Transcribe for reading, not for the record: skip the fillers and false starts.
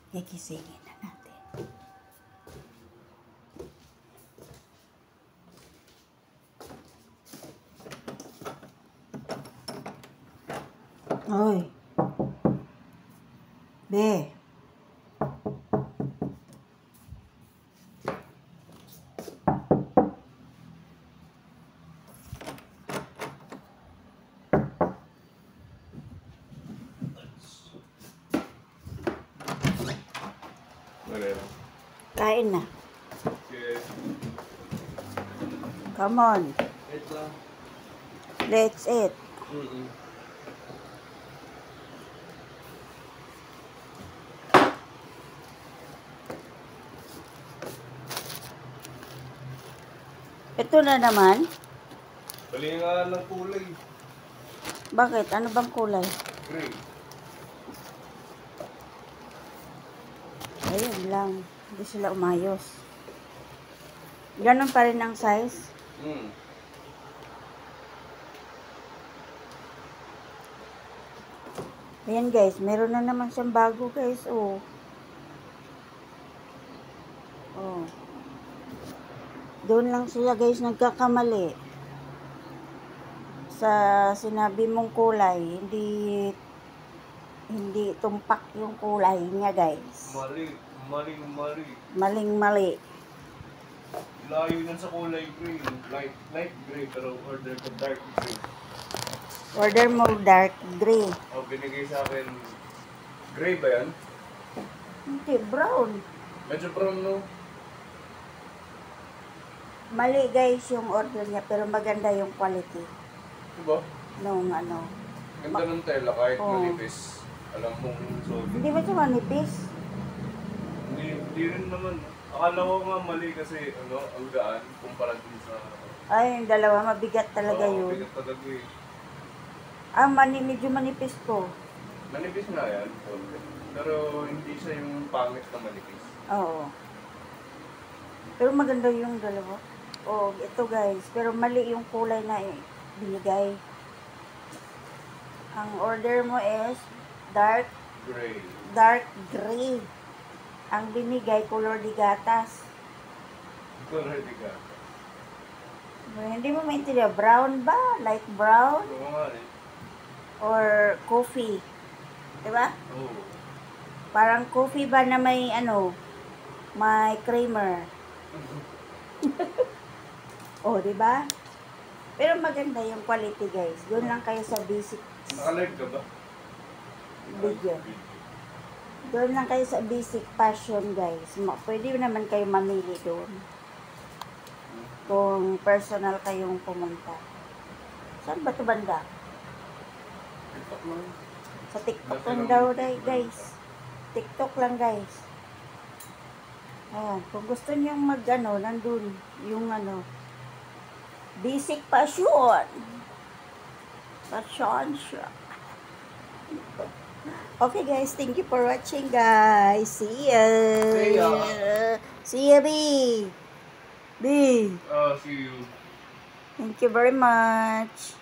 Gigisingin na natin. Oy. Be. Kain na. Okay. Come on. Wait lang. Let's eat. Ito na naman. Bali nga ng kulay. Bakit? Ano bang kulay? Gray. Ayun lang. Hindi sila umayos. Ganon pa rin ang size. Ayan guys, meron na naman siyang bago guys. Oh. Oh. Doon lang sila guys nagkakamali. Sa sinabi mong kulay, hindi tumpak yung kulay niya guys. Maling-mali. Layo yan sa kulay gray. Light gray, pero order ko dark gray. Order mo dark gray. Oh, binigay sa akin. Gray ba yan? Hindi, brown. Medyo brown, no? Mali guys yung order niya, pero maganda yung quality. Diba? Nung ano. Ganda ng tela kahit Oh. manipis. Alam mong solid. Hindi ba ito manipis? Hindi rin naman. Akala ko nga mali kasi ang gaan kumpara din sa... Ay, yung dalawa, mabigat talaga yun. Bigat talaga eh. Medyo manipis ko. Manipis nga yan, solid. Pero hindi siya yung pangit na manipis. Oo. Pero maganda yung dalawa. Oh, ito guys. Pero mali yung kulay na binigay. Ang order mo is dark gray. Ang binigay, color de gatas. Color de gatas. Hindi mo maintindihan. Brown ba? Light brown? Oo nga eh. Or coffee? Diba? Oo. Parang coffee ba na may may creamer? Oh, diba? Pero maganda yung quality guys. Doon lang kayo sa basic Naka-live ka ba? video. Doon lang kayo sa basic fashion guys. Pwede naman kayo mamili doon. Kung personal kayong pumunta. Saan ba ito banda? TikTok lang. Sa TikTok lang daw guys. TikTok lang guys. Ayan. Kung gusto niyo nandun yung basic fashion. Fashion shop. Okay guys, thank you for watching guys. See ya. See ya, B. B. See you. Thank you very much.